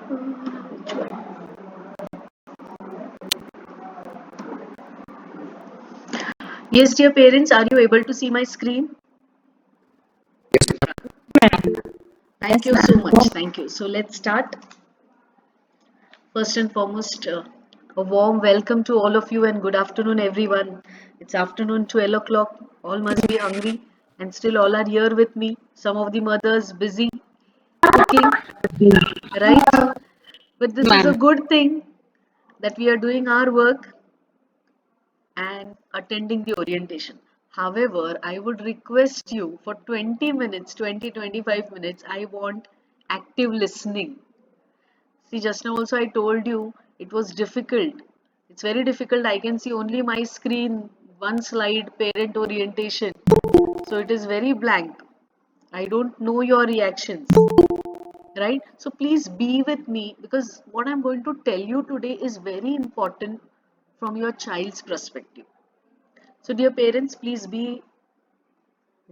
Which one? Yes, dear parents, are you able to see my screen? Thank Yes, you so ma'am. much. Thank you. So let's start. First and foremost, a warm welcome to all of you and good afternoon, everyone. It's afternoon, 12 o'clock. All must be hungry and still all are here with me. Some of the mothers busy cooking, right? But this is a Ma'am. good thing that we are doing our work and attending the orientation. However, I would request you for 20 minutes, 20-25 minutes, I want active listening. See, just now also I told you it was difficult. It's very difficult. I can see only my screen, one slide, parent orientation. So it is very blank. I don't know your reactions, right? So please be with me because what I'm going to tell you today is very important from your child's perspective. So, dear parents, please be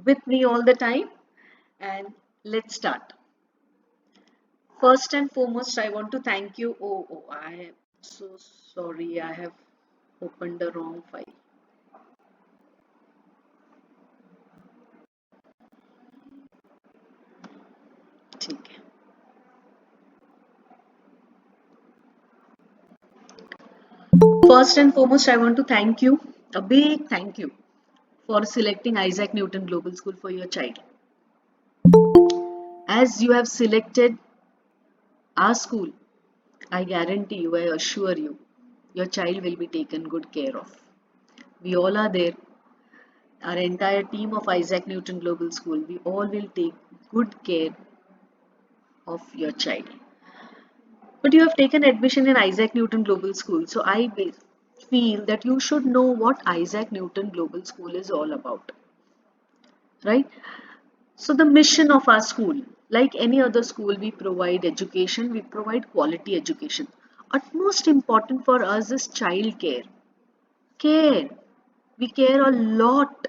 with me all the time and let's start. First and foremost, I want to thank you. I am so sorry. I have opened the wrong file. ठीक है. First and foremost, I want to thank you, a big thank you, for selecting Isaac Newton Global School for your child. As you have selected our school, I guarantee you, I assure you, your child will be taken good care of. We all are there. Our entire team of Isaac Newton Global School, we all will take good care of your child. But you have taken admission in Isaac Newton Global School, so I feel that you should know what Isaac Newton Global School is all about, right? So, the mission of our school, like any other school, we provide education, we provide quality education. Utmost important for us is child care. Care. We care a lot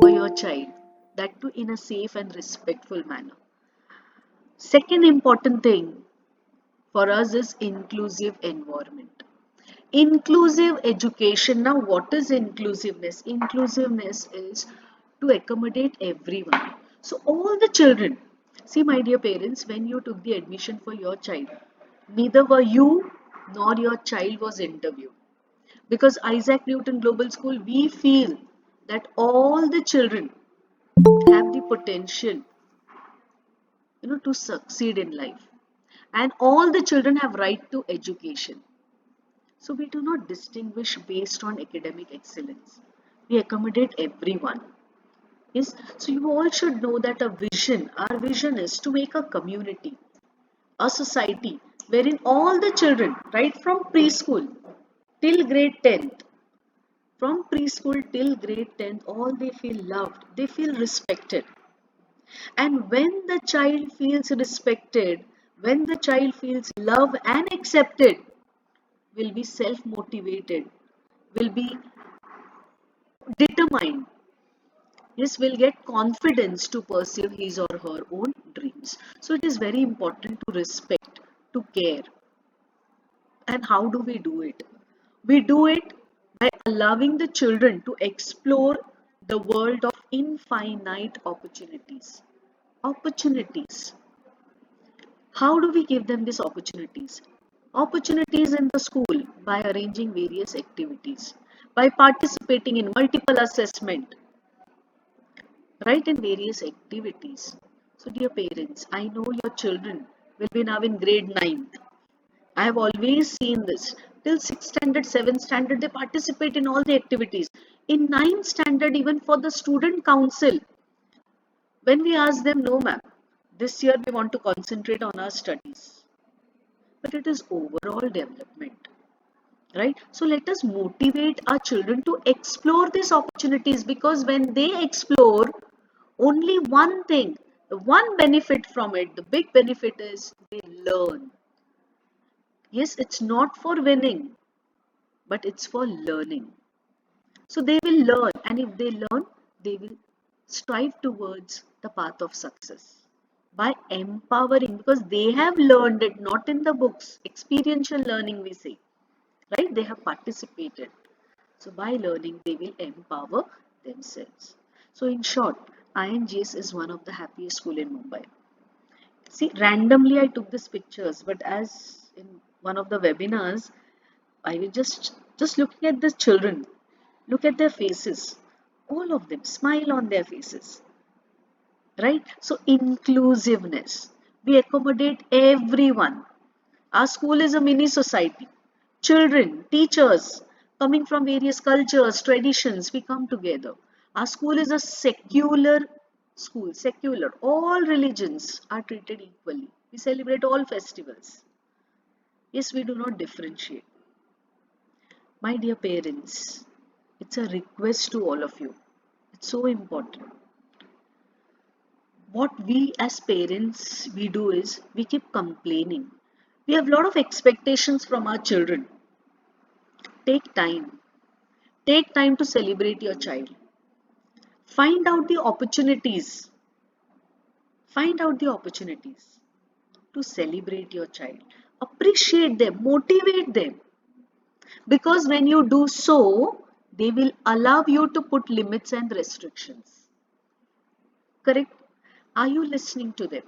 for your child, that too in a safe and respectful manner. Second important thing for us is inclusive environment. Inclusive education. Now, what is inclusiveness? Inclusiveness is to accommodate everyone. So, all the children, see, my dear parents, when you took the admission for your child, neither were you nor your child was interviewed. Because Isaac Newton Global School, we feel that all the children have the potential, to succeed in life, and all the children have right to education. So we do not distinguish based on academic excellence. We accommodate everyone. Yes, so you all should know that our vision is to make a community, a society wherein all the children, right from preschool till grade 10th, from preschool till grade 10th, all they feel loved, they feel respected. And when the child feels respected, when the child feels loved and accepted, will be self motivated, will be determined, yes, will get confidence to pursue his or her own dreams. So it is very important to respect, to care. And how do we do it? We do it by allowing the children to explore the world of infinite opportunities. Opportunities. How do we give them these opportunities? Opportunities in the school by arranging various activities, by participating in multiple assessment, right, in various activities. So, dear parents, I know your children will be now in grade 9th. I have always seen this. Till 6th standard, 7th standard, they participate in all the activities. In 9th standard, even for the student council, when we ask them, no, ma'am, this year we want to concentrate on our studies. But it is overall development, right? So let us motivate our children to explore these opportunities, because when they explore, only one thing, the one benefit from it, the big benefit is they learn. Yes, it's not for winning, but it's for learning. So they will learn, and if they learn, they will strive towards the path of success. By empowering, because they have learned it, not in the books, experiential learning we say, right? They have participated. So by learning, they will empower themselves. So in short, INGS is one of the happiest school in Mumbai. See, randomly I took these pictures, but as in one of the webinars, I was just looking at the children, look at their faces, all of them smile on their faces, right? So inclusiveness, we accommodate everyone. Our school is a mini society. Children, teachers, coming from various cultures, traditions, we come together. Our school is a secular school, secular. All religions are treated equally. We celebrate all festivals. Yes, we do not differentiate. My dear parents, it's a request to all of you. It's so important. What we as parents we do is we keep complaining. We have a lot of expectations from our children. Take time. Take time to celebrate your child. Find out the opportunities. Find out the opportunities to celebrate your child. Appreciate them, motivate them. Because when you do so, they will allow you to put limits and restrictions. Correct? Are you listening to them?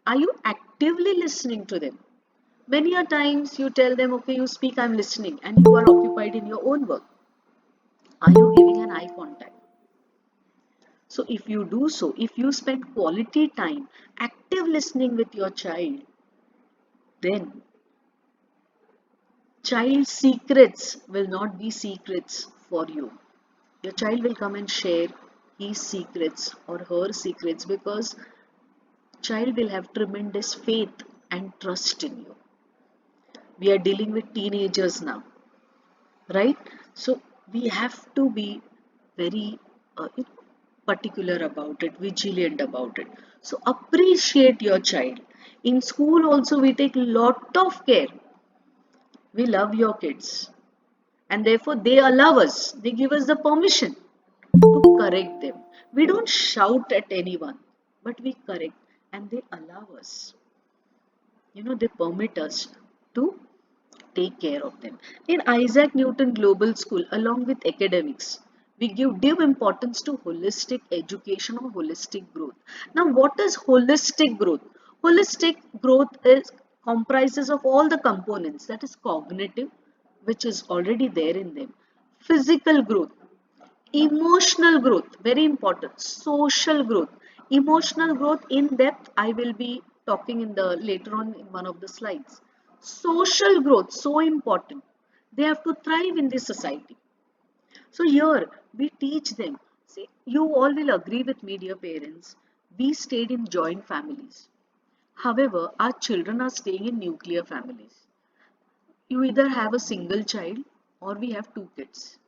Are you actively listening to them? Many a times you tell them, okay, you speak, I'm listening, and you are occupied in your own work. Are you giving an eye contact? So if you do so, if you spend quality time, active listening with your child, then child secrets will not be secrets for you. Your child will come and share his secrets or her secrets because child will have tremendous faith and trust in you. We are dealing with teenagers now, right? So we have to be very particular about it, vigilant about it. So appreciate your child. In school also we take lot of care. We love your kids and therefore they allow us, they give us the permission to correct them. We don't shout at anyone, but we correct and they allow us. They permit us to take care of them. In Isaac Newton Global School, along with academics, we give due importance to holistic education or holistic growth. Now, what is holistic growth? Holistic growth is comprises of all the components, that is cognitive, which is already there in them, physical growth, emotional growth, very important, social growth, emotional growth in depth. I will be talking in the later on in one of the slides. Social growth, so important. They have to thrive in this society. So here we teach them. See, you all will agree with me, dear parents. We stayed in joint families. However, our children are staying in nuclear families. You either have a single child or we have two kids,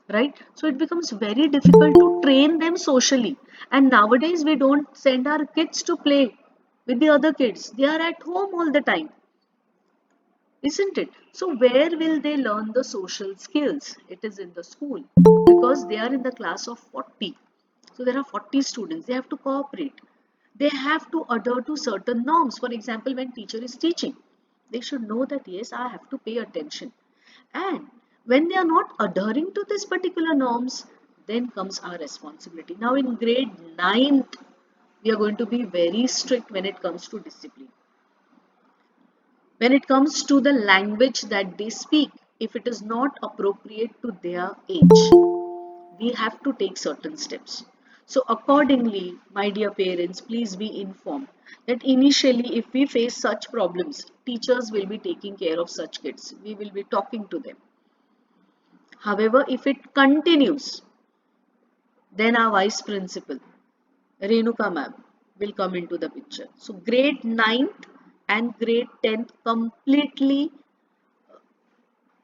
right? So it becomes very difficult to train them socially. And nowadays we don't send our kids to play with the other kids. They are at home all the time, isn't it? So where will they learn the social skills? It is in the school because they are in the class of 40. So there are 40 students. They have to cooperate. They have to adhere to certain norms. For example, when teacher is teaching, they should know that yes, I have to pay attention. And when they are not adhering to this particular norms, then comes our responsibility. Now in grade 9th, we are going to be very strict when it comes to discipline. When it comes to the language that they speak, if it is not appropriate to their age, we have to take certain steps. So accordingly, my dear parents, please be informed that initially if we face such problems, teachers will be taking care of such kids. We will be talking to them. However, if it continues, then our vice principal, Renuka ma'am, will come into the picture. So grade 9th and grade 10th completely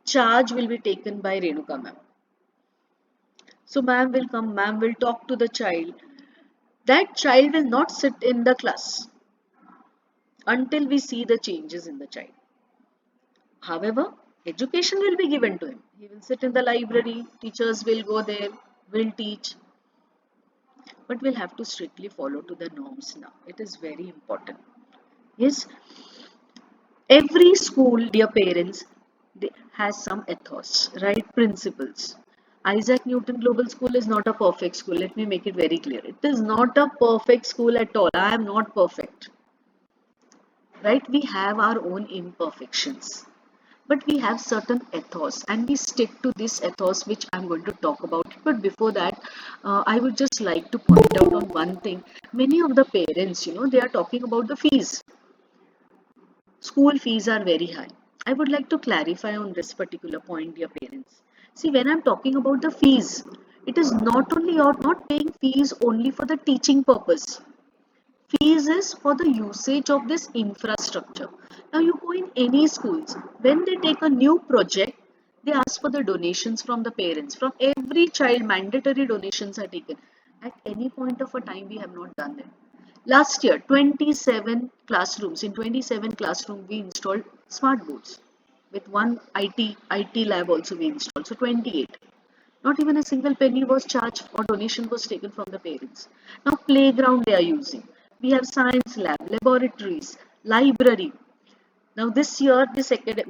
charge will be taken by Renuka ma'am. So ma'am will come, ma'am will talk to the child. That child will not sit in the class until we see the changes in the child. However, education will be given to him. He will sit in the library, teachers will go there, will teach. but we'll have to strictly follow to the norms now. It is very important. Yes, every school, dear parents, they has some ethos, right? Principles. Isaac Newton Global School is not a perfect school. Let me make it very clear. It is not a perfect school at all. I am not perfect, right? We have our own imperfections, but we have certain ethos and we stick to this ethos which I'm going to talk about. But before that, I would just like to point out on one thing. Many of the parents, they are talking about the fees. School fees are very high. I would like to clarify on this particular point, dear parents. See, when I'm talking about the fees, it is not only you're not paying fees only for the teaching purpose. Fees is for the usage of this infrastructure. Now you go in any schools, when they take a new project, they ask for the donations from the parents. From every child, mandatory donations are taken. At any point of a time, we have not done that. Last year, 27 classrooms. In 27 classrooms, we installed smart boards. With one IT lab also we installed. So 28. Not even a single penny was charged or donation was taken from the parents. Now playground they are using. We have science lab, laboratories, library. Now this year,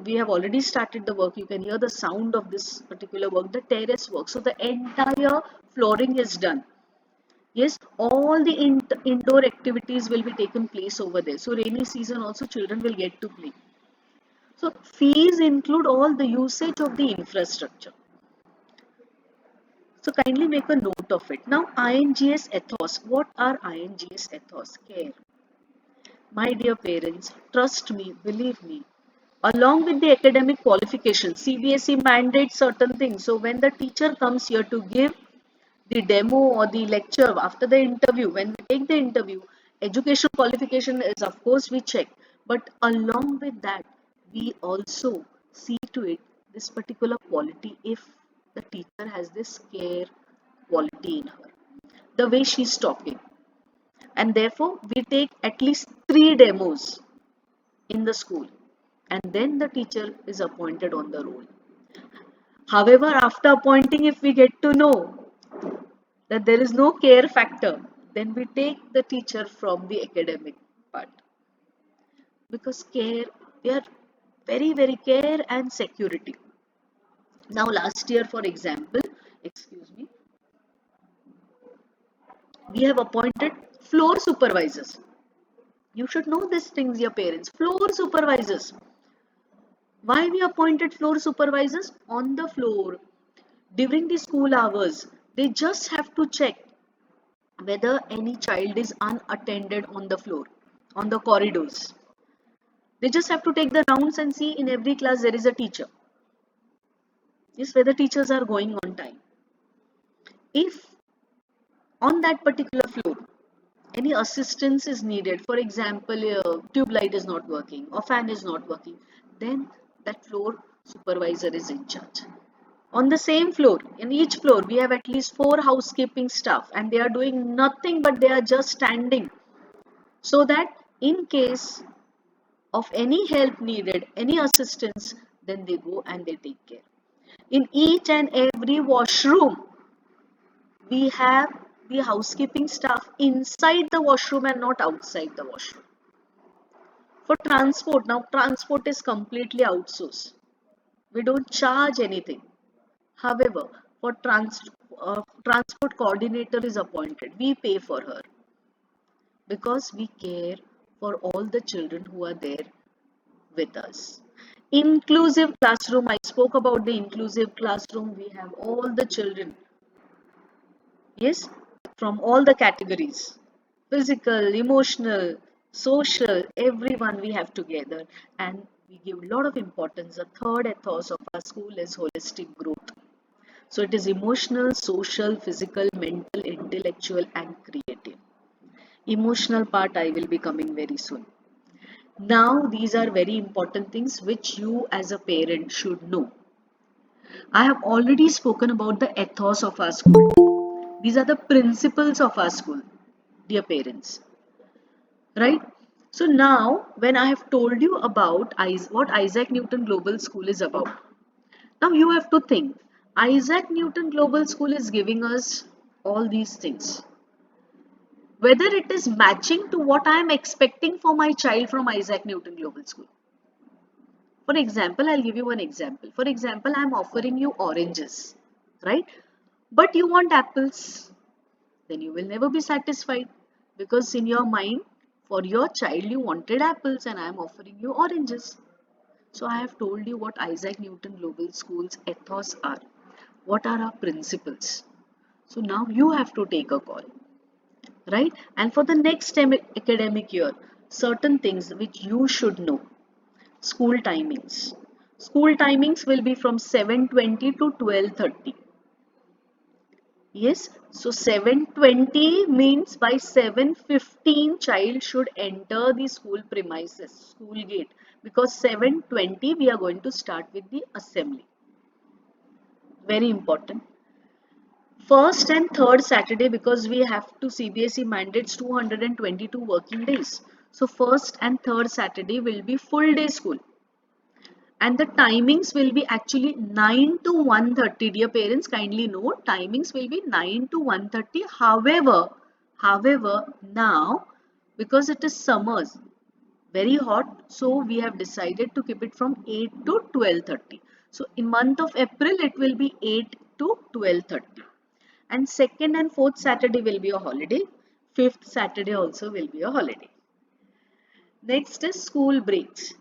we have already started the work. You can hear the sound of this particular work, the terrace work. So the entire flooring is done. Yes, all the indoor activities will be taken place over there. So rainy season also children will get to play. So fees include all the usage of the infrastructure. So kindly make a note of it. Now INGS ethos. What are INGS ethos? Care. My dear parents, trust me, believe me. Along with the academic qualifications, CBSE mandates certain things. So when the teacher comes here to give the demo or the lecture after the interview, when we take the interview, education qualification is of course we check. But along with that, we also see to it this particular quality if the teacher has this care quality in her, the way she's talking. And therefore, we take at least 3 demos in the school and then the teacher is appointed on the roll. However, after appointing, if we get to know that there is no care factor, then we take the teacher from the academic part because care, they are very, very care and security. Now, last year, for example, excuse me, we have appointed floor supervisors. You should know these things, your parents. Floor supervisors. Why we appointed floor supervisors? On the floor, during the school hours, they just have to check whether any child is unattended on the floor, on the corridors. They just have to take the rounds and see in every class there is a teacher. Yes, whether teachers are going on time. If on that particular floor any assistance is needed, for example, a tube light is not working or fan is not working, then that floor supervisor is in charge. On the same floor, in each floor, we have at least 4 housekeeping staff and they are doing nothing but they are just standing so that in case of any help needed, any assistance, then they go and they take care. In each and every washroom, we have the housekeeping staff inside the washroom and not outside the washroom. For transport, now transport is completely outsourced. We don't charge anything. However, for transport coordinator is appointed. We pay for her because we care for all the children who are there with us. Inclusive classroom. I spoke about the inclusive classroom. We have all the children. Yes, from all the categories. Physical, emotional, social, everyone we have together. And we give a lot of importance. The third ethos of our school is holistic growth. So it is emotional, social, physical, mental, intellectual, and creative. Emotional part I will be coming very soon. Now, these are very important things which you as a parent should know. I have already spoken about the ethos of our school. These are the principles of our school, dear parents. Right? So now, when I have told you about what Isaac Newton Global School is about, now you have to think. Isaac Newton Global School is giving us all these things. whether it is matching to what I am expecting for my child from Isaac Newton Global School. For example, I'll give you one example. For example, I'm offering you oranges, right? But you want apples. Then you will never be satisfied because in your mind, for your child, you wanted apples and I'm offering you oranges. So I have told you what Isaac Newton Global School's ethos are. What are our principles? So now you have to take a call, right? And for the next academic year, certain things which you should know. School timings. School timings will be from 7:20 to 12:30. Yes, so 7:20 means by 7:15 child should enter the school premises, school gate, because 7:20 we are going to start with the assembly. Very important. First and third Saturday, because we have to CBSE mandates 222 working days. So first and third Saturday will be full day school. And the timings will be actually 9 to 1:30. Dear parents, kindly note timings will be 9 to 1:30. However, now because it is summers, very hot, so we have decided to keep it from 8 to 12:30. So in month of April, it will be 8 to 12:30. And second and fourth Saturday will be a holiday. Fifth Saturday also will be a holiday. Next is school breaks.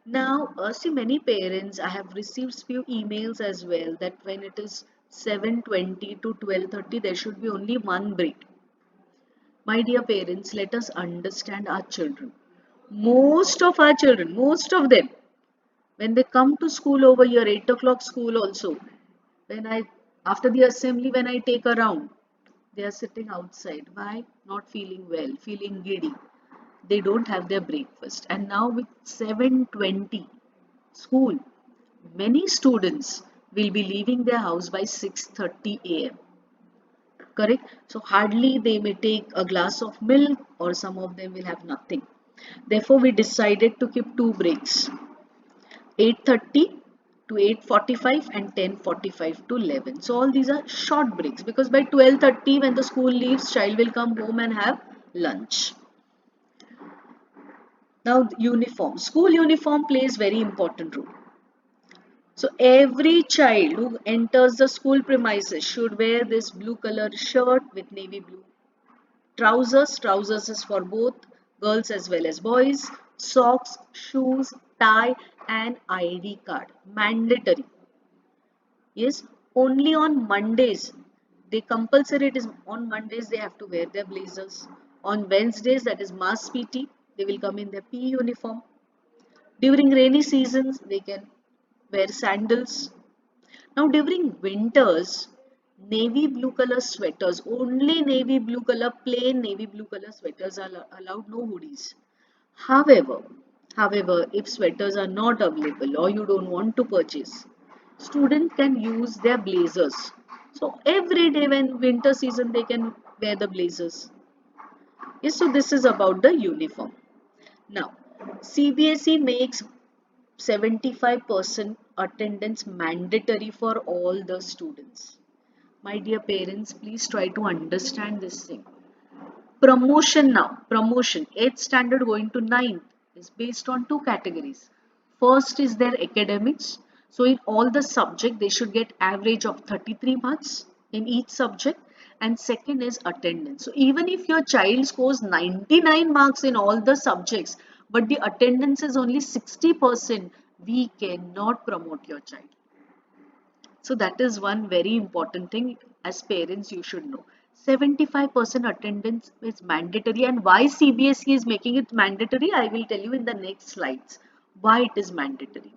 Now, see many parents, I have received few emails as well that when it is 7:20 to 12:30, there should be only one break. My dear parents, let us understand our children. Most of our children, most of them, when they come to school over here, 8 o'clock school also, when I, after the assembly, when I take a round, they are sitting outside. Why? Not feeling well, feeling giddy. They don't have their breakfast. And now with 7:20 school, many students will be leaving their house by 6:30 a.m. Correct? So hardly they may take a glass of milk or some of them will have nothing. Therefore, we decided to keep two breaks, 8:30 to 8:45 and 10:45 to 11. So all these are short breaks because by 12:30 when the school leaves, child will come home and have lunch. Now, uniform. School uniform plays very important role. So every child who enters the school premises should wear this blue color shirt with navy blue trousers. Trousers is for both girls as well as boys. Socks, shoes, tie and ID card. Mandatory. Yes, only on Mondays. They compulsory it is on Mondays they have to wear their blazers. On Wednesdays that is mass PT, they will come in their PE uniform. During rainy seasons, they can wear sandals. Now, during winters, navy blue color sweaters, only navy blue color, plain navy blue color sweaters are allowed, no hoodies. However, if sweaters are not available or you don't want to purchase, students can use their blazers. So, every day when winter season, they can wear the blazers. Yes, so this is about the uniform. Now, CBSE makes 75% attendance mandatory for all the students. My dear parents, please try to understand this thing. Promotion now, promotion, 8th standard going to 9th is based on two categories. First is their academics. So in all the subject, they should get average of 33 marks in each subject. And second is attendance. So even if your child scores 99 marks in all the subjects, but the attendance is only 60%, we cannot promote your child. So that is one very important thing as parents you should know. 75% attendance is mandatory, and why CBSE is making it mandatory, I will tell you in the next slides why it is mandatory.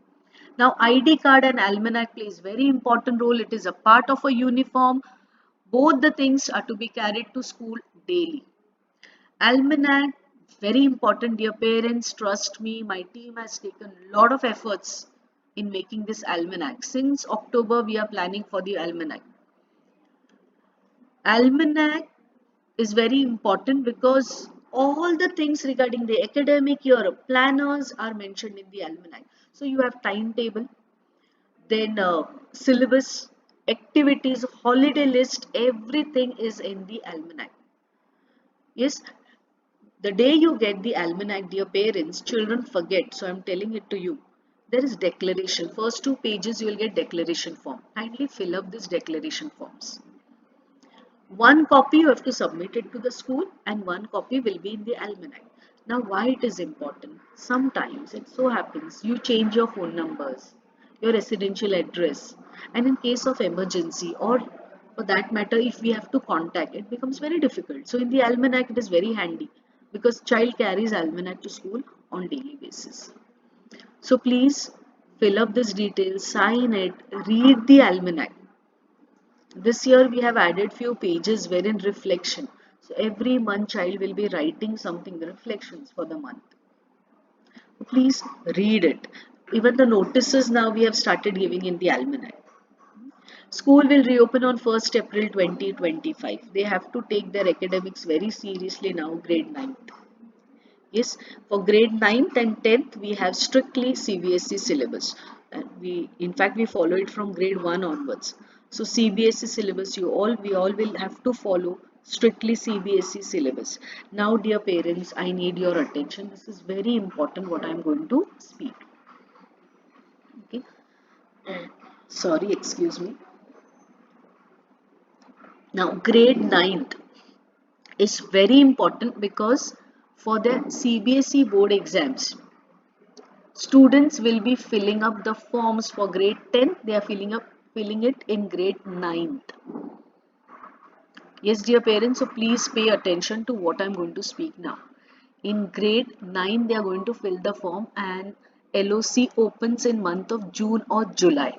Now ID card and almanac plays very important role. It is a part of a uniform. Both the things are to be carried to school daily. Almanac, very important, dear parents. Trust me, my team has taken a lot of efforts in making this almanac. Since October, we are planning for the almanac. Almanac is very important because all the things regarding the academic year, planners are mentioned in the almanac. So you have timetable, then syllabus, activities, holiday list, everything is in the almanac. Yes, The day you get the almanac, dear parents, children forget. So I'm telling it to you. There is declaration. First 2 pages you will get declaration form. Kindly fill up these declaration forms. One copy you have to submit it to the school and one copy will be in the almanac. Now why it is important? Sometimes it so happens you change your phone numbers, your residential address, and in case of emergency or for that matter if we have to contact, it becomes very difficult. So in the almanac it is very handy because child carries almanac to school on daily basis. So please fill up this details, sign it, read the almanac. This year we have added few pages wherein reflection. So every month child will be writing something, reflections for the month. Please read it. Even the notices now we have started giving in the almanac. School will reopen on 1st April 2025. They have to take their academics very seriously now, grade 9th. Yes, for grade 9th and 10th we have strictly CBSE syllabus. And in fact we follow it from grade 1 onwards. So CBSE syllabus we all will have to follow strictly CBSE syllabus. Now dear parents, I need your attention. This is very important what I am going to speak. Okay. Sorry, excuse me. Now grade 9th is very important because for the CBSE board exams students will be filling up the forms for grade 10. They are filling it in grade 9th. Yes, dear parents, so please pay attention to what I'm going to speak now. In grade 9, they are going to fill the form and LOC opens in month of June or July.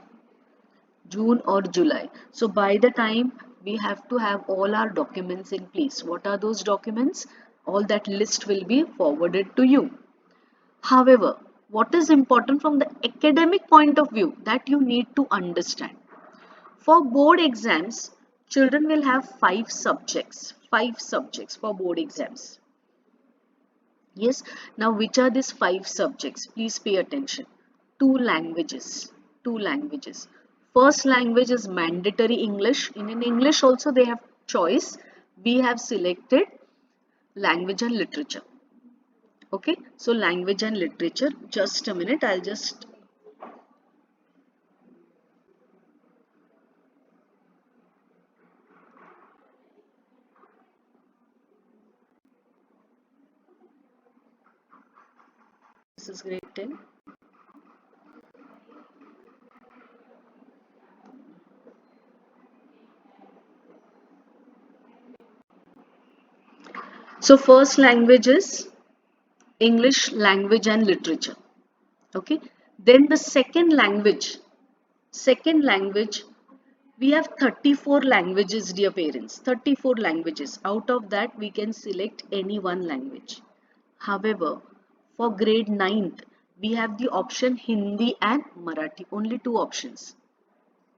June or July. So by the time we have to have all our documents in place. What are those documents? All that list will be forwarded to you. However, what is important from the academic point of view that you need to understand? For board exams, children will have 5 subjects. 5 subjects for board exams. Yes, now which are these 5 subjects? Please pay attention. 2 languages. 2 languages. First language is mandatory English. In English also they have choice. We have selected language and literature. Okay, so language and literature. Just a minute, I'll just. This is grade 10. So first language is English language and literature. Okay, then the second language, we have 34 languages, dear parents. 34 languages. Out of that we can select any one language. However, for grade 9th we have the option Hindi and Marathi. Only 2 options,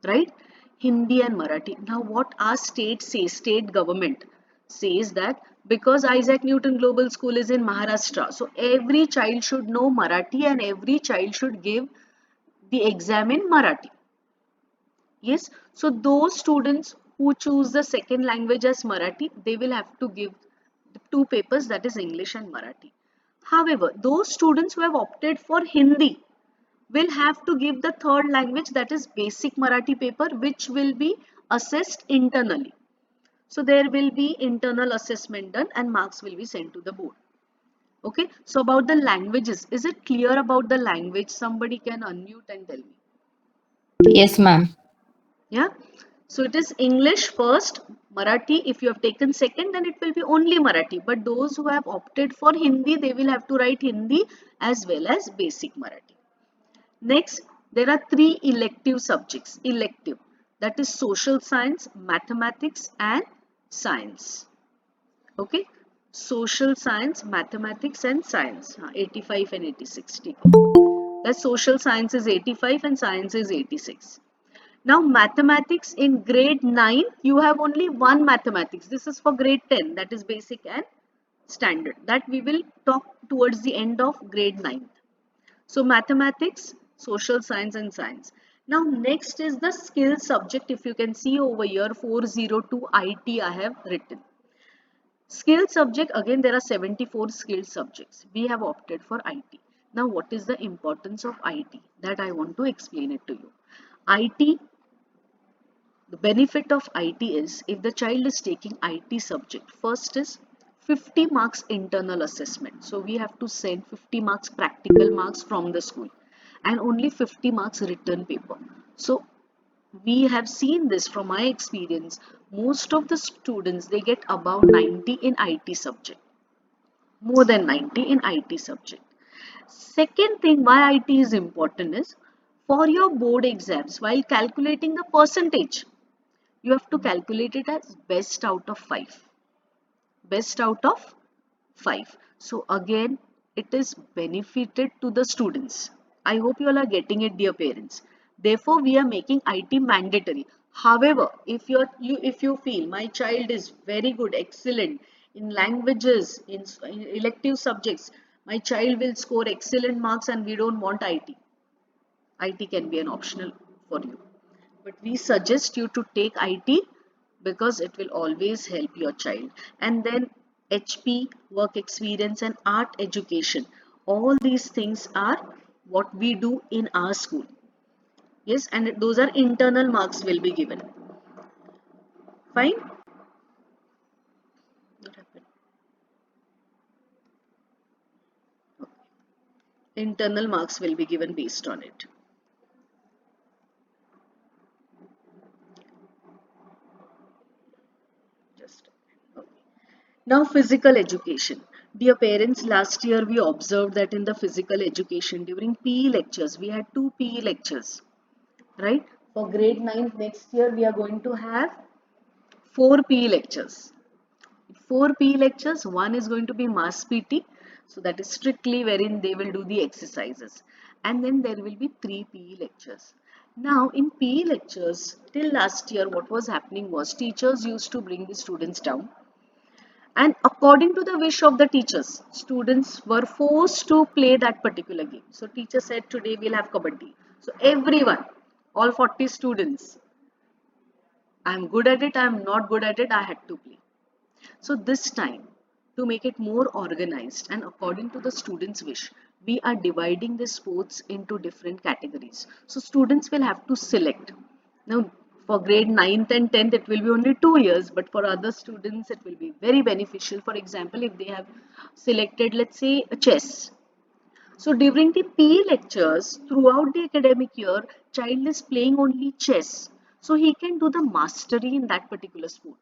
right? Hindi and Marathi. Now what our state says, state government says that because Isaac Newton Global School is in Maharashtra, so every child should know Marathi and every child should give the exam in Marathi. Yes, so those students who choose the second language as Marathi, they will have to give 2 papers, that is English and Marathi. However, those students who have opted for Hindi will have to give the third language, that is basic Marathi paper, which will be assessed internally. So there will be internal assessment done and marks will be sent to the board. Okay, so about the languages, is it clear about the language? Somebody can unmute and tell me. Yes, ma'am. Yeah, so it is English first, Marathi. If you have taken second, then it will be only Marathi. But those who have opted for Hindi, they will have to write Hindi as well as basic Marathi. Next, there are 3 elective subjects. Elective, that is social science, mathematics, and science. Okay, social science, mathematics, and science. 85 and 86. That social science is 85 and science is 86. Now mathematics in grade 9, you have only one mathematics. This is for grade 10, that is basic and standard. That we will talk towards the end of grade 9. So mathematics, social science and science. Now next is the skill subject. If you can see over here 402 IT I have written. Skill subject, again there are 74 skilled subjects. We have opted for IT. Now what is the importance of IT? That I want to explain it to you. IT, the benefit of IT is if the child is taking IT subject, first is 50 marks internal assessment. So we have to send 50 marks practical marks from the school and only 50 marks written paper. So we have seen this from my experience. Most of the students, they get above 90 in IT subject, more than 90 in IT subject. Second thing why IT is important is for your board exams, while calculating the percentage, you have to calculate it as best out of 5. Best out of 5. So again, it is benefited to the students. I hope you all are getting it, dear parents. Therefore, we are making IT mandatory. However, if you feel my child is very good, excellent in languages, in elective subjects, my child will score excellent marks and we don't want IT. IT can be an optional for you. But we suggest you to take IT because it will always help your child. And then HP, work experience and art education. All these things are what we do in our school. Yes, and those are internal marks will be given. Fine? What happened? Internal marks will be given based on it. Just okay. Now, physical education. Dear parents, last year we observed that in the physical education during PE lectures, we had two PE lectures, right? For grade 9th next year, we are going to have four PE lectures. Four PE lectures, one is going to be mass PT, so that is strictly wherein they will do the exercises. And then there will be three PE lectures. Now, in PE lectures, till last year, what was happening was teachers used to bring the students down and according to the wish of the teachers, students were forced to play that particular game. So teacher said today we'll have kabaddi. So everyone, all 40 students, I'm good at it, I'm not good at it, I had to play. So this time, to make it more organized and according to the students' wish, we are dividing the sports into different categories. So students will have to select. Now, for grade 9th and 10th, it will be only 2 years, but for other students, it will be very beneficial. For example, if they have selected, let's say, a chess. So during the PE lectures, throughout the academic year, child is playing only chess. So he can do the mastery in that particular sport.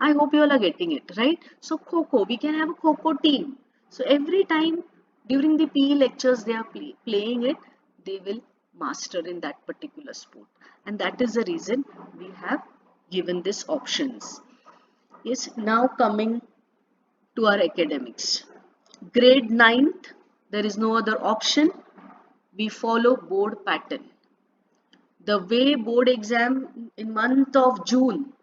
I hope you all are getting it, right? So Kho, we can have a Kho team. So every time during the PE lectures they are playing it, they will master in that particular sport. And that is the reason we have given this options. Yes, now coming to our academics. Grade 9th, there is no other option. We follow board pattern. The way board exam in month of June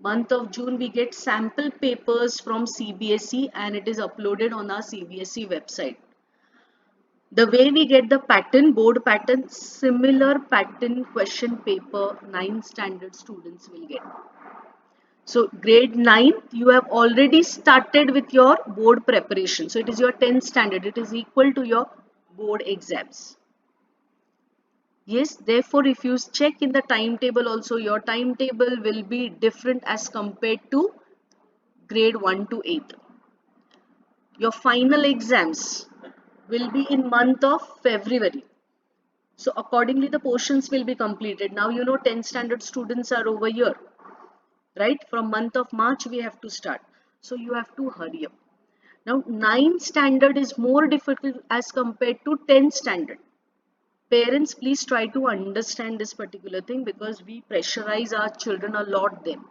we get sample papers from CBSE and it is uploaded on our CBSE website. The way we get the pattern, board pattern, similar pattern question paper 9th standard students will get. So grade 9th you have already started with your board preparation. So it is your 10th standard. It is equal to your board exams. Yes, therefore if you check in the timetable also, your timetable will be different as compared to grade 1 to 8. Your final exams will be in month of February. So accordingly the portions will be completed. Now you know 10th standard students are over here, right? From month of March we have to start. So you have to hurry up. Now 9th standard is more difficult as compared to 10th standard. Parents, please try to understand this particular thing because we pressurize our children a lot then.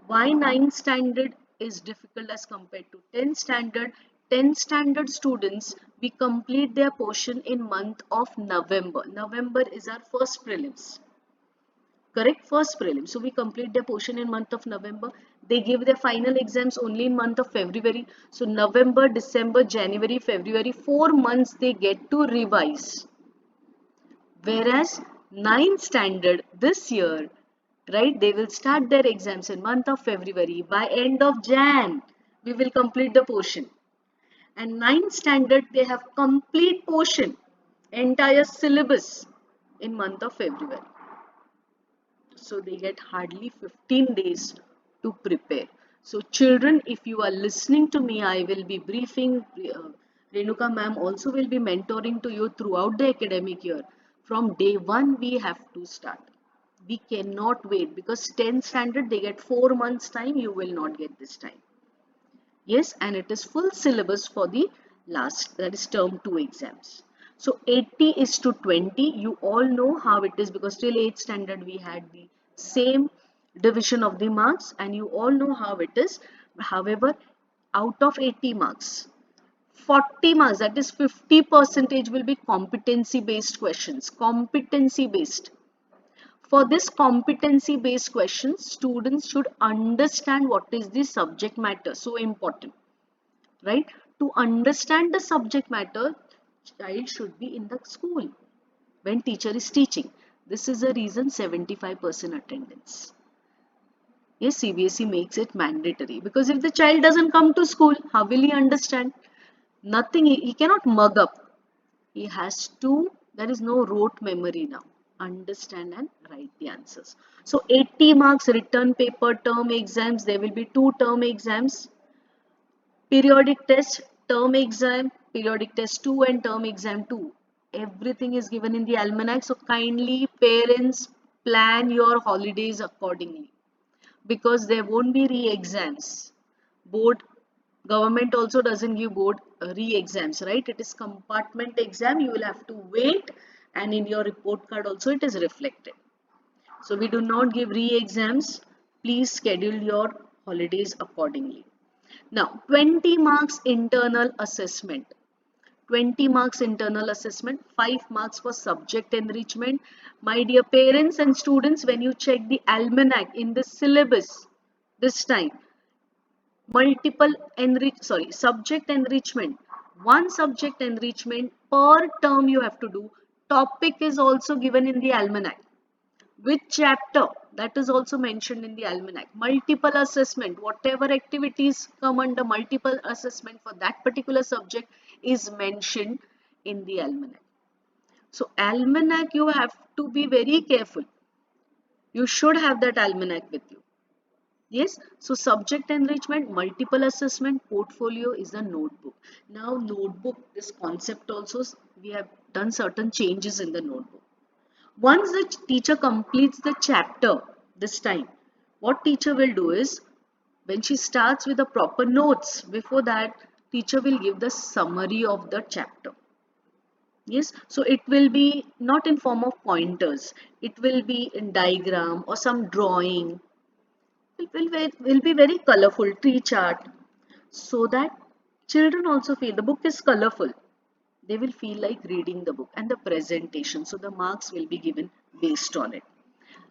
Why 9th standard is difficult as compared to 10th standard? 10th standard students, we complete their portion in month of November. November is our first prelims. Correct? First prelim. So we complete their portion in month of November. They give their final exams only in month of February. So November, December, January, February, 4 months they get to revise. Whereas 9th standard this year, right, they will start their exams in month of February. By end of Jan, we will complete the portion. And ninth standard, they have complete portion, entire syllabus in month of February. So they get hardly 15 days to prepare. So children, if you are listening to me, I will be briefing. Renuka ma'am also will be mentoring to you throughout the academic year. From day one, we have to start. We cannot wait because 10th standard, they get 4 months time. You will not get this time. Yes, and it is full syllabus for the last, that is term 2 exams. So 80 is to 20. You all know how it is because till 8th standard we had the same division of the marks and you all know how it is. However, out of 80 marks, 40 marks, that is 50 percentage, will be competency based questions. Competency based. For this competency based questions, students should understand what is the subject matter. So important, right? To understand the subject matter, child should be in the school when teacher is teaching. This is the reason 75% attendance. Yes, CBSE makes it mandatory because if the child doesn't come to school, how will he understand? Nothing, he cannot mug up. He has to, there is no rote memory now. Understand and write the answers. So 80 marks written paper term exams, there will be 2 term exams. Periodic test, term exam, periodic test 2 and term exam 2. Everything is given in the almanac. So kindly parents plan your holidays accordingly because there won't be re-exams. Board, government also doesn't give board re-exams, right? It is compartment exam. You will have to wait and in your report card also it is reflected. So we do not give re-exams. Please schedule your holidays accordingly. Now, 20 marks internal assessment. 20 marks internal assessment, 5 marks for subject enrichment. My dear parents and students, when you check the almanac in the syllabus this time, subject enrichment. One subject enrichment per term you have to do. Topic is also given in the almanac. Which chapter, that is also mentioned in the almanac. Multiple assessment, whatever activities come under multiple assessment for that particular subject is mentioned in the almanac. So almanac, you have to be very careful. You should have that almanac with you. Yes, so subject enrichment, multiple assessment, portfolio is a notebook. Now notebook, this concept also, we have done certain changes in the notebook. Once the teacher completes the chapter this time, what teacher will do is, when she starts with the proper notes, before that, teacher will give the summary of the chapter. Yes, so it will be not in form of pointers. It will be in diagram or some drawing. Will be very colorful, tree chart, so that children also feel the book is colorful. They will feel like reading the book and the presentation. So the marks will be given based on it.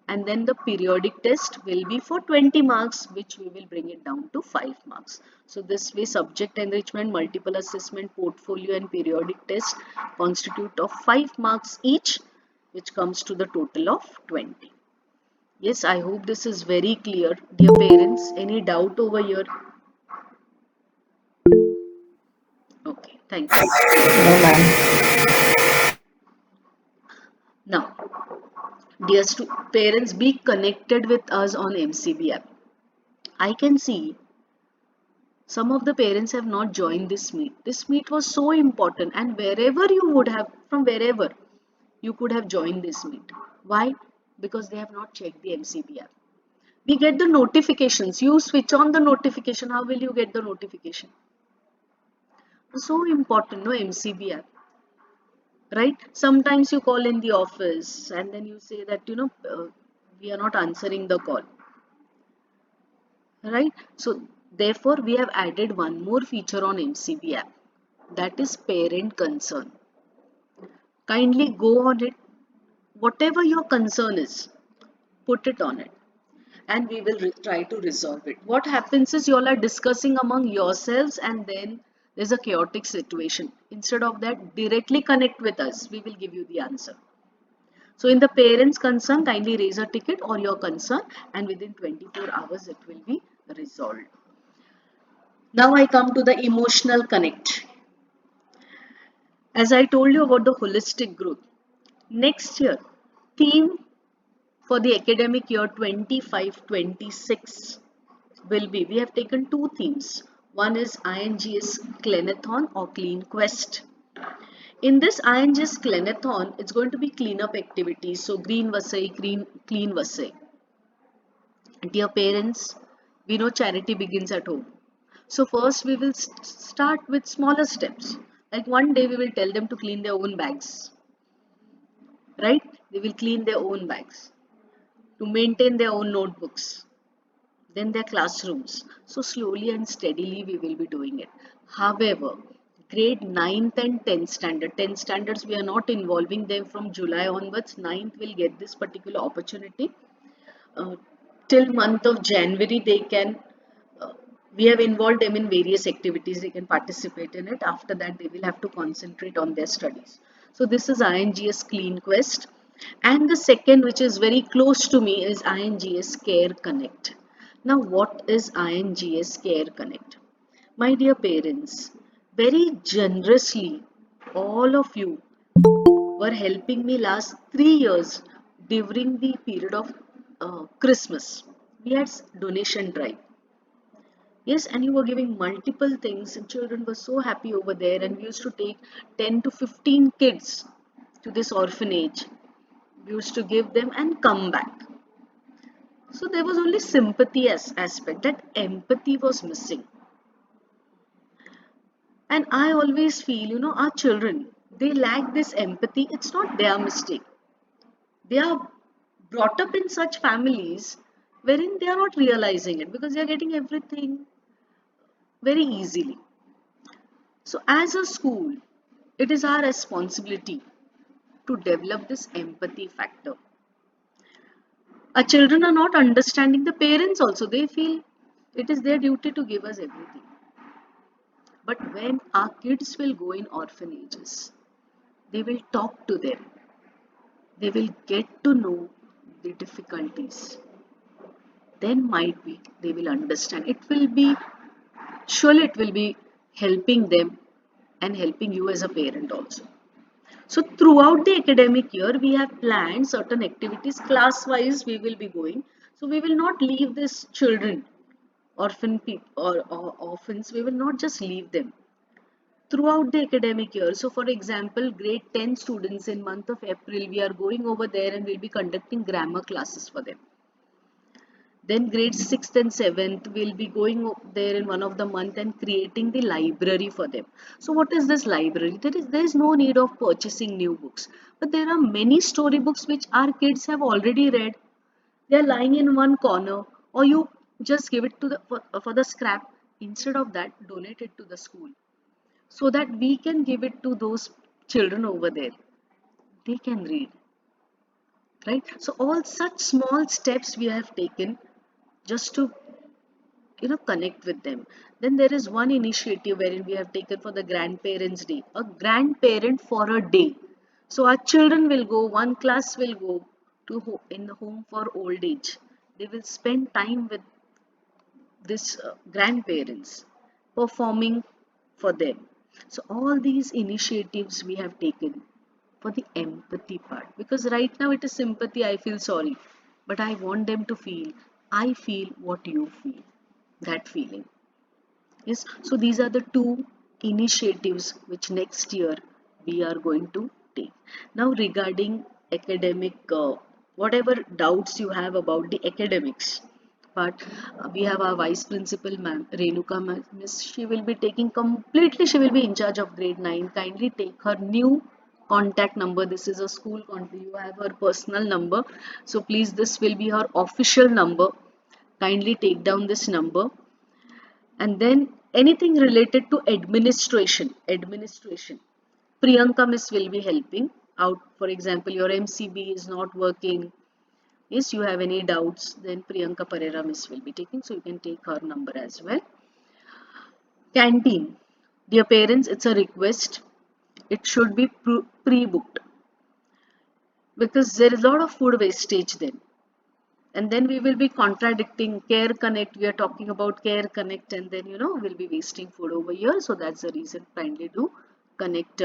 And then the periodic test will be for 20 marks, which we will bring it down to 5 marks. So this way, subject enrichment, multiple assessment, portfolio and periodic test constitute of 5 marks each, which comes to the total of 20. Yes, I hope this is very clear. Dear parents, any doubt over here? Okay, thank you. No, ma'am. Now, dear parents, be connected with us on MCB app. I can see some of the parents have not joined this meet. This meet was so important, and wherever you would have, from wherever, you could have joined this meet. Why? Because they have not checked the MCB app. We get the notifications. You switch on the notification. How will you get the notification? So important, no MCB app. Right? Sometimes you call in the office and then you say that, we are not answering the call. Right? So, therefore, we have added one more feature on MCB app, that is parent concern. Kindly go on it. Whatever your concern is, put it on it and we will try to resolve it. What happens is you all are discussing among yourselves and then there's a chaotic situation. Instead of that, directly connect with us. We will give you the answer. So in the parents concern, kindly raise a ticket or your concern and within 24 hours it will be resolved. Now I come to the emotional connect. As I told you about the holistic growth, next year, theme for the academic year 25-26 will be, we have taken two themes. One is INGS Cleanathon or Clean Quest. In this INGS Cleanathon, it's going to be cleanup activities. So green Vasai, clean Vasai. Dear parents, we know charity begins at home. So first we will start with smaller steps. Like one day we will tell them to clean their own bags, right? They will clean their own bags, to maintain their own notebooks, then their classrooms. So slowly and steadily we will be doing it. However, grade 9th and 10th standard, 10th standards we are not involving them from July onwards. 9th will get this particular opportunity. Uh, till month of January they can, uh, we have involved them in various activities, they can participate in it. After that they will have to concentrate on their studies. So this is INGS Clean Quest, and the second, which is very close to me, is INGS Care Connect. Now what is INGS Care Connect? My dear parents, very generously all of you were helping me last 3 years during the period of Christmas. We had donation drive. Yes, and you were giving multiple things, and children were so happy over there. And we used to take 10 to 15 kids to this orphanage. We used to give them and come back. So there was only sympathy as aspect. That empathy was missing. And I always feel, our children, they lack this empathy. It's not their mistake. They are brought up in such families wherein they are not realizing it because they are getting everything very easily. So, as a school, it is our responsibility to develop this empathy factor. Our children are not understanding, the parents also, they feel it is their duty to give us everything. But when our kids will go in orphanages, they will talk to them, they will get to know the difficulties, then might be they will understand. It will be, surely it will be helping them and helping you as a parent also. So throughout the academic year, we have planned certain activities class wise we will be going. So we will not leave these children, orphan people or orphans, we will not just leave them throughout the academic year. So for example, grade 10 students in month of April, we are going over there and we'll be conducting grammar classes for them. Then grade 6th and 7th will be going there in one of the month and creating the library for them. So what is this library? There is no need of purchasing new books. But there are many storybooks which our kids have already read. They are lying in one corner, or you just give it to for the scrap. Instead of that, donate it to the school so that we can give it to those children over there. They can read, right? So all such small steps we have taken just to connect with them. Then there is one initiative wherein we have taken for the grandparents day, a grandparent for a day. So our children will go, one class will go to in the home for old age. They will spend time with this grandparents, performing for them. So all these initiatives we have taken for the empathy part, because right now it is sympathy, I feel sorry, but I want them to feel, I feel what you feel, that feeling. Yes, so these are the two initiatives which next year we are going to take. Now regarding academic, whatever doubts you have about the academics, but we have our vice principal ma'am, Renuka ma'am, miss, she will be taking completely, she will be in charge of grade 9. Kindly take her new contact number. This is a school contact, you have her personal number. So please, this will be her official number. Kindly take down this number, and then anything related to administration, Priyanka miss will be helping out. For example, your MCB is not working, yes, you have any doubts, then Priyanka Parera miss will be taking, so you can take her number as well. Canteen, dear parents, it's a request, it should be pre-booked because there is a lot of food wastage then. And then we will be contradicting Care Connect. We are talking about Care Connect, and then we'll be wasting food over here. So that's the reason. Kindly do connect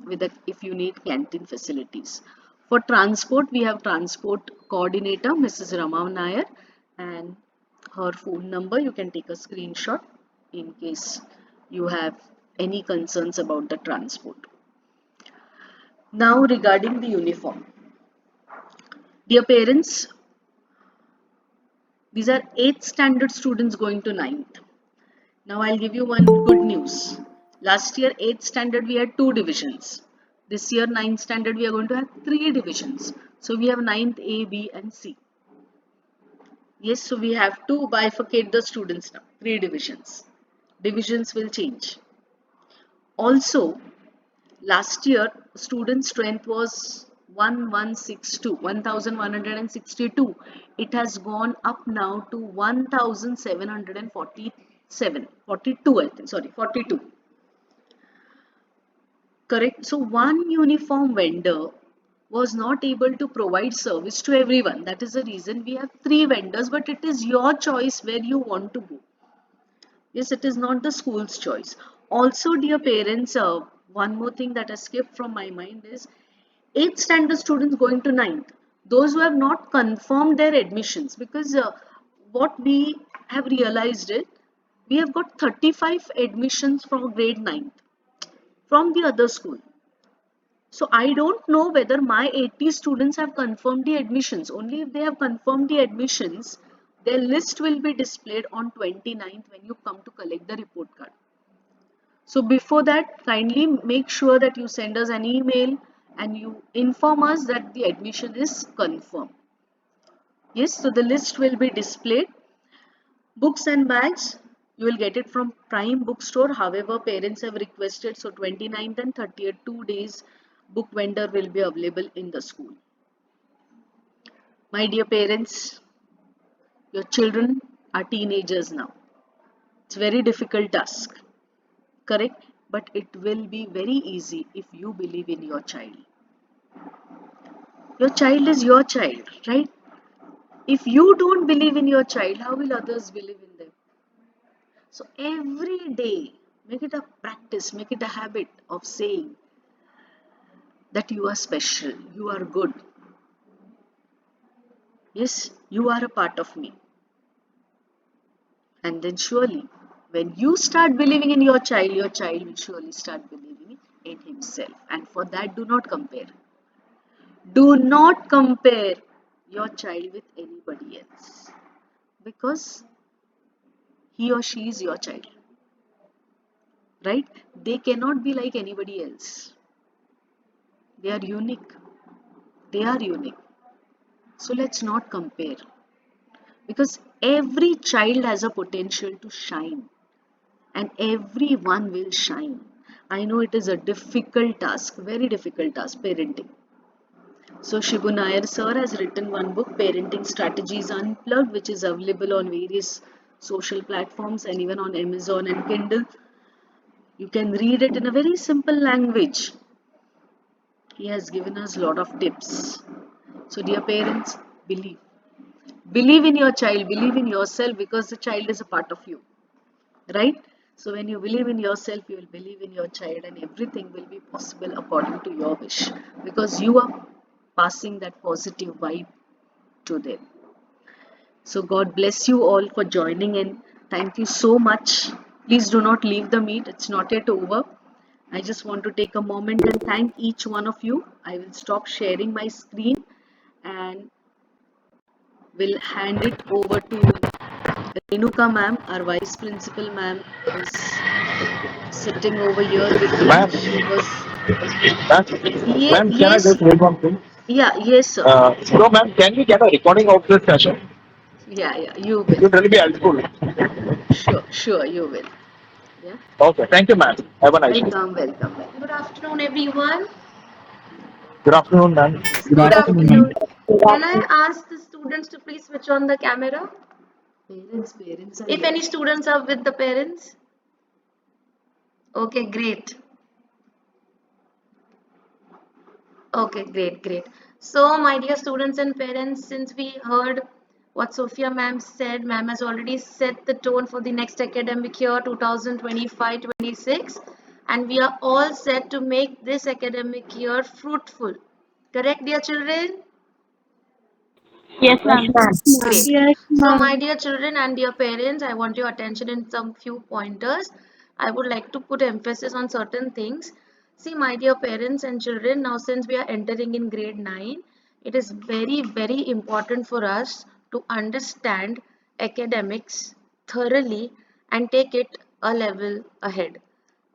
with the if you need canteen facilities. For transport, we have transport coordinator, Mrs. Rama Nair, and her phone number. You can take a screenshot in case you have any concerns about the transport. Now regarding the uniform. Dear parents, these are 8th standard students going to ninth. Now I'll give you one good news. Last year 8th standard we had 2 divisions. This year 9th standard we are going to have 3 divisions. So we have ninth A, B and C. Yes, so we have to bifurcate the students now. 3 divisions. Divisions will change. Also, last year student strength was 1162. It has gone up now to 1747, 42 I think, sorry, 42. Correct. So one uniform vendor was not able to provide service to everyone. That is the reason we have 3 vendors, but it is your choice where you want to go. Yes, it is not the school's choice. Also, dear parents, one more thing that has skipped from my mind is 8th standard students going to ninth. Those who have not confirmed their admissions, because what we have realized is we have got 35 admissions from grade ninth from the other school. So I don't know whether my 80 students have confirmed the admissions. Only if they have confirmed the admissions, their list will be displayed on 29th when you come to collect the report card. So before that, kindly make sure that you send us an email and you inform us that the admission is confirmed. Yes, so the list will be displayed. Books and bags, you will get it from Prime Bookstore. However, parents have requested, so 29th and 30th, 2 days, book vendor will be available in the school. My dear parents, your children are teenagers now. It's a very difficult task, correct? But it will be very easy if you believe in your child. Your child is your child, right? If you don't believe in your child, how will others believe in them? So every day, make it a practice, make it a habit of saying that you are special, you are good. Yes, you are a part of me. And then surely, when you start believing in your child will surely start believing in himself. And for that, do not compare. Do not compare your child with anybody else because he or she is your child, right? They cannot be like anybody else. They are unique. They are unique. So let's not compare because every child has a potential to shine and everyone will shine. I know it is a difficult task, very difficult task, parenting. So Shibu Nair sir has written one book, Parenting Strategies Unplugged, which is available on various social platforms and even on Amazon and Kindle. You can read it in a very simple language. He has given us a lot of tips. So dear parents, believe. Believe in your child, believe in yourself because the child is a part of you. Right? So when you believe in yourself, you will believe in your child and everything will be possible according to your wish because you are passing that positive vibe to them. So God bless you all for joining in. Thank you so much. Please do not leave the meet. It's not yet over. I just want to take a moment and thank each one of you. I will stop sharing my screen and will hand it over to Renuka ma'am, our vice principal ma'am is sitting over here with me. Ma'am, She was, ma'am, ma'am, can I yes, just read one thing? yeah, yes, sir. So, ma'am, can we get a recording of this session? Yeah, you It will. would really be helpful. Sure, you will. Yeah. Okay, thank you, ma'am. Have a nice day. Welcome. Good afternoon, everyone. Good afternoon, ma'am. Yes, Good good afternoon, ma'am. afternoon. Can I ask the students to please switch on the camera? Parents are If here. any students are with the parents? Okay, great. Okay, great. So, my dear students and parents, since we heard What Sophia ma'am said, ma'am has already set the tone for the next academic year 2025-26, and we are all set to make this academic year fruitful. Correct, dear children? Yes, Yes, ma'am. ma'am. Great. Yes, So, ma'am. my dear children and dear parents, I want your attention in some few pointers. I would like to put emphasis on certain things. See, my dear parents and children, now since we are entering in grade 9, it is very, very important for us to understand academics thoroughly and take it a level ahead.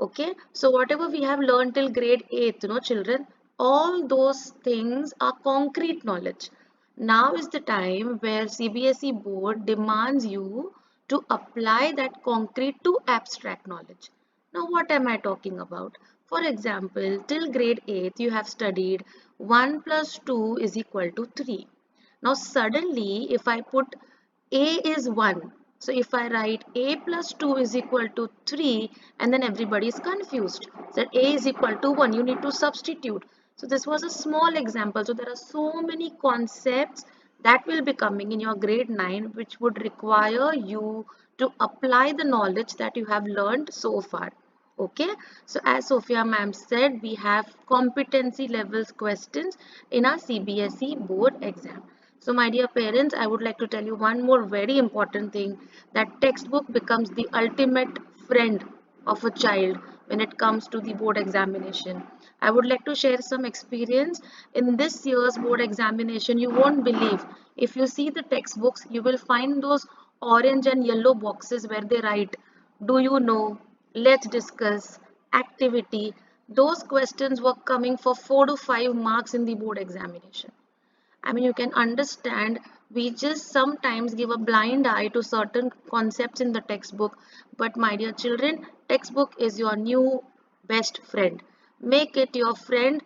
Okay, so whatever we have learned till grade 8th, children, all those things are concrete knowledge. Now is the time where CBSE board demands you to apply that concrete to abstract knowledge. Now, what am I talking about? For example, till grade 8th, you have studied 1 plus 2 is equal to 3. Now, suddenly, if I put a is 1, so if I write a plus 2 is equal to 3, and then everybody is confused. So a is equal to 1, you need to substitute. So this was a small example. So there are so many concepts that will be coming in your grade 9 which would require you to apply the knowledge that you have learned so far. Okay, so as Sophia ma'am said, we have competency levels questions in our CBSE board exam. So my dear parents, I would like to tell you one more very important thing, that textbook becomes the ultimate friend of a child when it comes to the board examination. I would like to share some experience in this year's board examination. You won't believe, if you see the textbooks, you will find those orange and yellow boxes where they write, do you know, let's discuss, activity. Those questions were coming for 4 to 5 marks in the board examination. I mean, you can understand, we just sometimes give a blind eye to certain concepts in the textbook. But my dear children, textbook is your new best friend. Make it your friend.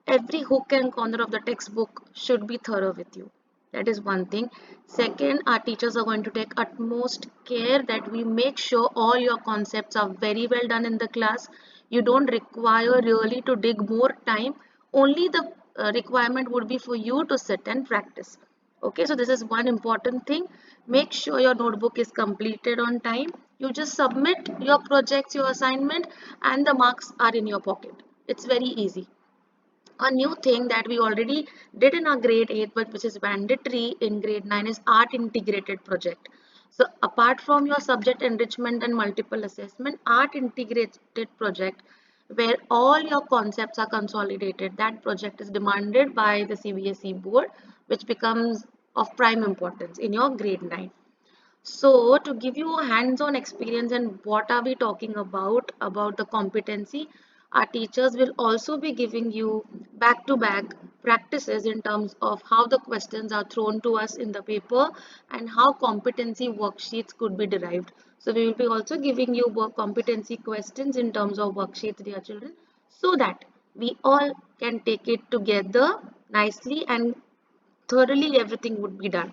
Every hook and corner of the textbook should be thorough with you. That is one thing. Second, our teachers are going to take utmost care that we make sure all your concepts are very well done in the class. You don't require really to dig more time. Only the requirement would be for you to sit and practice. Okay, so this is one important thing. Make sure your notebook is completed on time. You just submit your projects, your assignment, and the marks are in your pocket. It's very easy. A new thing that we already did in our grade 8 but which is mandatory in grade 9 is art integrated project. So apart from your subject enrichment and multiple assessment, art integrated project where all your concepts are consolidated, that project is demanded by the CBSE board, which becomes of prime importance in your grade 9. So, to give you a hands-on experience and what are we talking about the competency, our teachers will also be giving you back-to-back practices in terms of how the questions are thrown to us in the paper and how competency worksheets could be derived. So, we will be also giving you work competency questions in terms of worksheets, dear children, so that we all can take it together nicely and thoroughly everything would be done.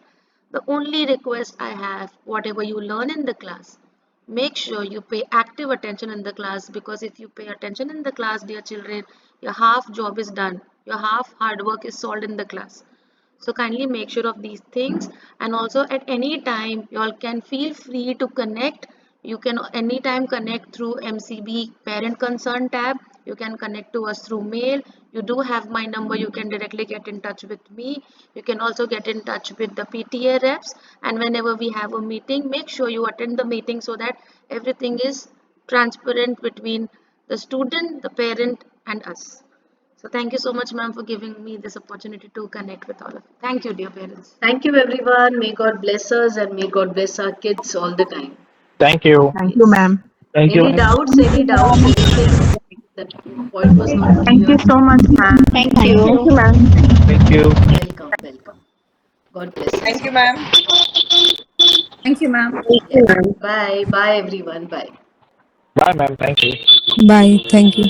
The only request I have, whatever you learn in the class, make sure you pay active attention in the class, because if you pay attention in the class, dear children, your half job is done. Your half hard work is solved in the class. So kindly make sure of these things, and also at any time you all can feel free to connect. You can anytime connect through MCB parent concern tab. You can connect to us through mail. You do have my number. You can directly get in touch with me. You can also get in touch with the PTA reps, and whenever we have a meeting, make sure you attend the meeting so that everything is transparent between the student, the parent, and us. So thank you so much, ma'am, for giving me this opportunity to connect with all of you. Thank you, dear parents. Thank you, everyone. May God bless us and may God bless our kids all the time. Thank you. Thank you, Yes. ma'am. Thank you. Any doubts? Thank Any you, doubts? ma'am. Anything that point was not Thank clear? you so much, ma'am. Thank Thank you. you, ma'am. Thank you. Welcome, welcome. God bless us Thank you, all. ma'am. Thank you, ma'am. Thank you, Yeah. ma'am. Bye. Bye, everyone. Bye. Bye, ma'am. Thank you. Bye. Thank you.